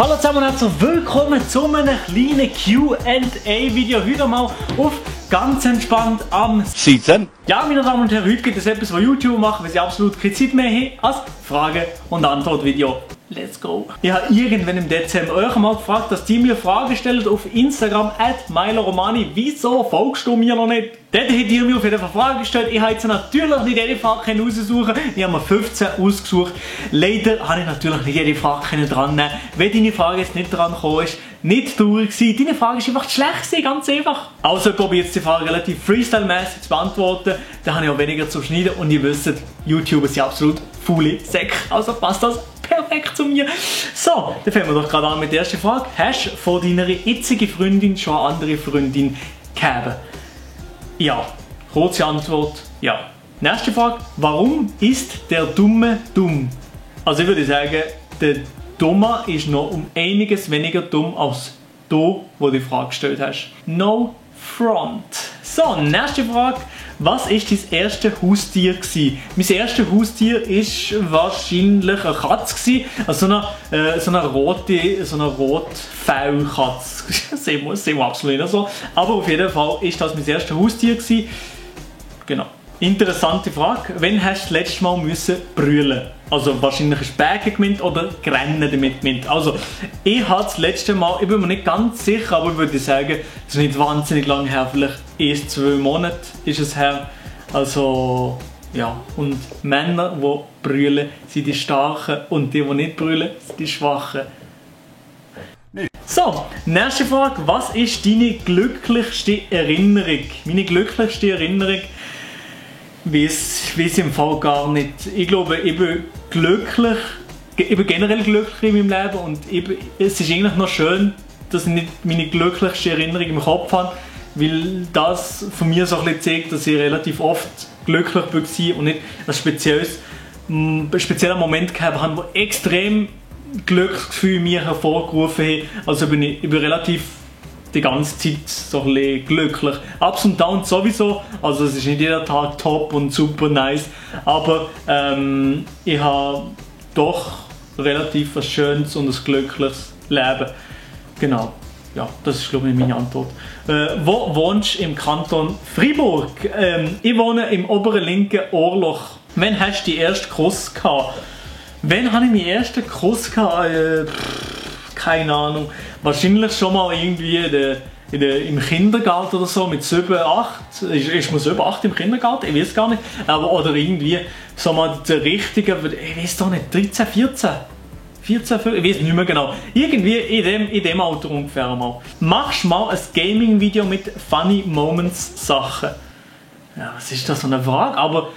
Hallo zusammen und herzlich willkommen zu einem kleinen Q&A-Video. Heute mal auf ganz entspannt am Sitzen. Ja, meine Damen und Herren, heute gibt es etwas, was YouTube machen, weil sie absolut keine Zeit mehr haben, als Frage- und Antwort-Video. Let's go! Ich habe irgendwann im Dezember euch mal gefragt, dass die mir Fragen stellen auf Instagram @MiloRomani. Wieso folgst du mir noch nicht? Dort habt ihr mir auf jeden Fall Fragen gestellt. Ich habe jetzt natürlich nicht jede Frage raussuchen. Ich habe mir 15 ausgesucht. Leider habe ich natürlich nicht jede Frage dran nehmen. Wenn deine Frage jetzt nicht dran gekommen ist, nicht traurig sein. Deine Frage ist einfach schlecht gewesen, ganz einfach. Also probiert jetzt die Frage relativ freestyle-mäßig zu beantworten. Dann habe ich auch weniger zu schneiden und ihr wisst, YouTuber sind absolut faule Säcke. Also passt das perfekt zu mir. So, dann fangen wir doch gerade an mit der ersten Frage. Hast du von deiner jetzigen Freundin schon eine andere Freundin gehabt? Ja. Kurze Antwort, ja. Nächste Frage. Warum ist der Dumme dumm? Also ich würde sagen, der Dumme ist noch um einiges weniger dumm als du, wo die Frage gestellt hast. No front. So, nächste Frage. Was war dein erstes Haustier gewesen? Mein erstes Haustier war wahrscheinlich eine Katze, also so eine Rotfellkatze. Sehen wir absolut nicht so. Aber auf jeden Fall ist das mein erstes Haustier gewesen. Genau. Interessante Frage. Wann hast du das letzte Mal brüllen? Also wahrscheinlich ist Bägen gemeint oder Grennen damit gemeint. Also ich habe das letzte Mal, ich bin mir nicht ganz sicher, aber ich würde sagen, das ist nicht wahnsinnig lange her, vielleicht 1-2 Monate ist es her. Also ja, und Männer, die brüllen, sind die Starken und die nicht brüllen, sind die Schwachen. So, nächste Frage. Was ist deine glücklichste Erinnerung? Meine glücklichste Erinnerung weiß ich im Fall gar nicht. Ich glaube, ich bin glücklich, ich bin generell glücklich in meinem Leben und es ist eigentlich noch schön, dass ich nicht meine glücklichste Erinnerung im Kopf habe, weil das von mir so ein bisschen zeigt, dass ich relativ oft glücklich war und nicht ein spezieller Moment gehabt habe, der extrem Glücksgefühl in mir hervorgerufen hat. Also ich bin relativ die ganze Zeit so ein bisschen glücklich. Ups und Downs sowieso, also es ist nicht jeder Tag top und super nice, aber ich habe doch relativ ein schönes und ein glückliches Leben. Genau, ja, das ist glaube ich meine Antwort. Wo wohnst du im Kanton Freiburg? Ich wohne im oberen linken Ohrloch. Wann hast du den ersten Kuss gehabt? Wann habe ich meinen ersten Kuss gehabt? Keine Ahnung. Wahrscheinlich schon mal irgendwie im Kindergarten oder so mit 7, 8. Ist man 7, 8 im Kindergarten? Ich weiß gar nicht. Aber, oder irgendwie so mal der richtige, ich weiß doch nicht, 13, 14. 14, 15, ich weiß nicht mehr genau. Irgendwie in dem Alter ungefähr mal. Machst du mal ein Gaming-Video mit Funny Moments Sachen? Ja, was ist das für eine Frage? Aber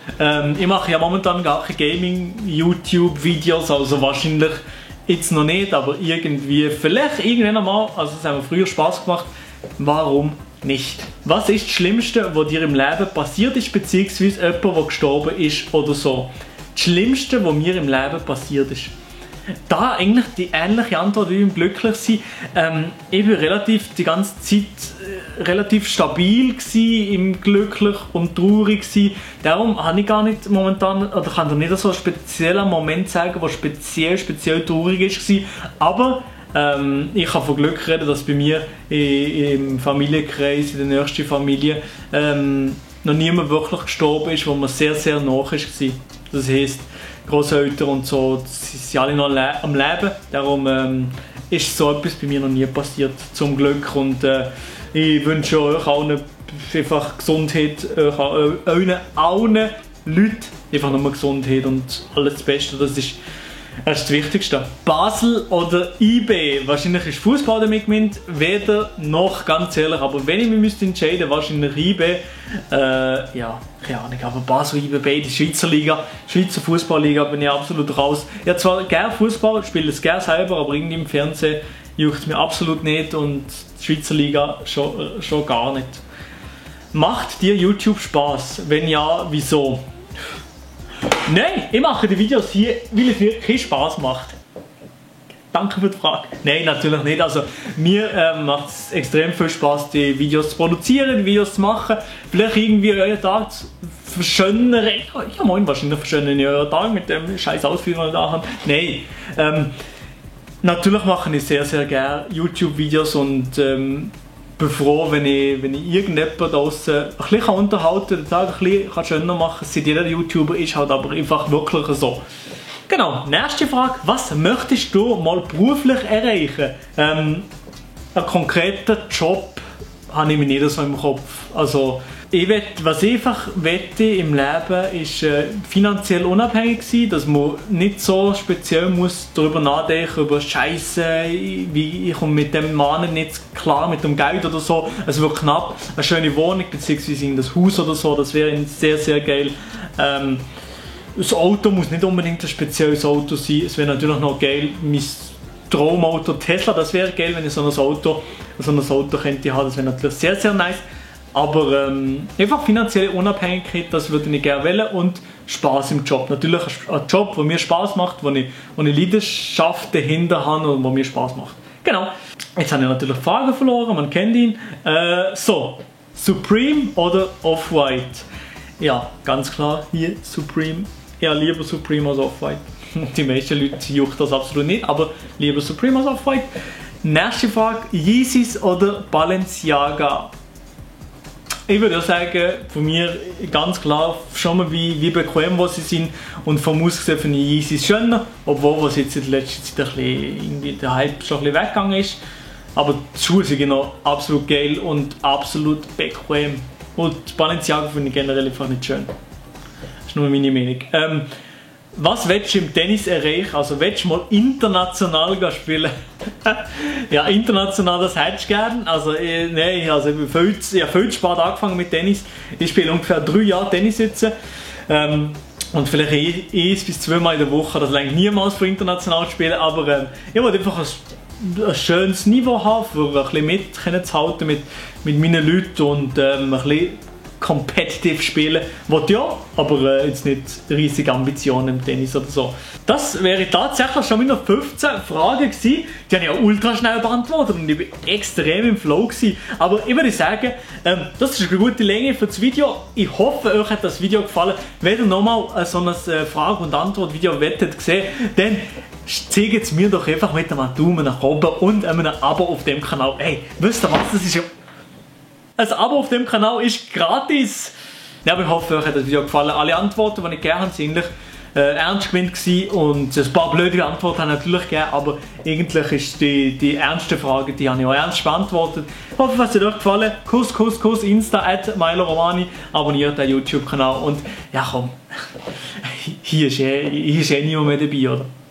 ich mache ja momentan gar keine Gaming-YouTube-Videos, also wahrscheinlich jetzt noch nicht, aber irgendwie, vielleicht irgendwann einmal, also es hat mir früher Spaß gemacht, warum nicht? Was ist das Schlimmste, was dir im Leben passiert ist, beziehungsweise jemand, der gestorben ist oder so? Das Schlimmste, was mir im Leben passiert ist. Da eigentlich die ähnliche Antwort wie im Glücklichsein. Ich war relativ die ganze Zeit relativ stabil gsi, im glücklich und traurig gsi. Darum habe ich gar nicht momentan, oder kann dir nicht so einen speziellen Moment sagen, der speziell traurig ist. Aber ich kann von Glück reden, dass bei mir im Familienkreis, in der nächsten Familie, noch niemand wirklich gestorben ist, wo man sehr, sehr nah war. Das heisst, Großeltern und so, sie sind alle noch am Leben. Darum ist so etwas bei mir noch nie passiert, zum Glück. Und ich wünsche euch allen einfach Gesundheit, euren allen Leuten einfach nur Gesundheit und alles das Beste. Das ist das Wichtigste. Basel oder IB? Wahrscheinlich ist Fußball damit gemeint, weder noch, ganz ehrlich. Aber wenn ich mich entscheiden müsste, wahrscheinlich IB. Ja, keine Ahnung, aber Basel, IB, beide Schweizer Liga, Schweizer Fußballliga bin ich absolut raus. Ich habe zwar gerne Fußball, spiele es gerne selber, aber irgendwie im Fernsehen juckt es mir absolut nicht und die Schweizer Liga schon gar nicht. Macht dir YouTube Spaß? Wenn ja, wieso? Nein, ich mache die Videos hier, weil es mir keinen Spaß macht. Danke für die Frage. Nein, natürlich nicht. Also, mir macht es extrem viel Spaß, die Videos zu produzieren, die Videos zu machen. Vielleicht irgendwie euren Tag zu verschönern. Ja, moin, wahrscheinlich verschönern euren Tag mit dem scheiß Ausführung, den ihr da habt. Nein. Natürlich mache ich sehr, sehr gerne YouTube-Videos und bin froh, wenn ich irgendjemanden draussen ein bisschen unterhalten kann, den Tag ein bisschen schöner machen kann. Seit jeder YouTuber ist halt aber einfach wirklich so. Genau, nächste Frage. Was möchtest du mal beruflich erreichen? Einen konkreten Job habe ich mir nicht so im Kopf. Also, was ich einfach wette im Leben ist finanziell unabhängig sein, dass man nicht so speziell muss darüber nachdenken, über Scheiße, wie ich komme mit dem Mann nicht klar, mit dem Geld oder so. Es wird knapp, eine schöne Wohnung bzw. in das Haus oder so, das wäre sehr, sehr geil. Das Auto muss nicht unbedingt ein spezielles Auto sein, es wäre natürlich noch geil, mein Traumauto Tesla, das wäre geil, wenn ich so ein Auto könnte haben, das wäre natürlich sehr, sehr nice. Aber einfach finanzielle Unabhängigkeit, das würde ich gerne wählen und Spaß im Job. Natürlich ein Job, der mir Spaß macht, wo ich Leidenschaft dahinter habe und der mir Spaß macht. Genau. Jetzt habe ich natürlich Fragen verloren, man kennt ihn. So, Supreme oder Off-White? Ja, ganz klar, hier Supreme. Ja, lieber Supreme als Off-White. Die meisten Leute juckt das absolut nicht, aber lieber Supreme als Off-White. Nächste Frage, Yeezys oder Balenciaga? Ich würde sagen, von mir ganz klar, schon mal wie bequem was sie sind und vom Aussehen finde ich Yeezys schöner, obwohl was jetzt in letzter Zeit ein bisschen, irgendwie der Hype schon ein bisschen weggegangen ist. Aber die Schuhe sind genau absolut geil und absolut bequem. Und Balenciaga finde ich generell einfach nicht schön. Das ist nur meine Meinung. Was willst du im Tennis erreichen? Also willst du mal international spielen? Ja, international, das hättest du gern. Also, nein, also ich habe viel spät angefangen mit Tennis. Ich spiele ungefähr 3 Jahre Tennis jetzt. Und vielleicht 1 bis 2 Mal in der Woche. Das reicht niemals für international spielen. Aber ich wollte einfach ein schönes Niveau haben, für ein bisschen mitzuhalten mit meinen Leuten und ein bisschen competitive spielen, wollte ja, aber jetzt nicht riesige Ambitionen im Tennis oder so. Das wäre tatsächlich schon meine 15 Fragen gewesen. Die habe ich auch ultra schnell beantwortet und ich war extrem im Flow gewesen. Aber ich würde sagen, das ist eine gute Länge für das Video. Ich hoffe, euch hat das Video gefallen. Wenn ihr nochmal so ein Frage- und Antwort-Video sehen, dann zeigt es mir doch einfach mit einem Daumen nach oben und einem Abo auf dem Kanal. Hey, wisst ihr was? Das ist ja ein Abo auf dem Kanal ist gratis. Ja, aber ich hoffe, euch hat das Video gefallen. Alle Antworten, die ich gegeben habe, waren eigentlich ernst gemeint gewesen und ein paar blöde Antworten habe ich natürlich gegeben, aber eigentlich ist die ernste Frage, die habe ich auch ernst beantwortet. Ich hoffe, es hat euch gefallen. Kuss, Insta, @MiloRomani, abonniert den YouTube-Kanal und ja komm, hier ist niemand mehr dabei, oder?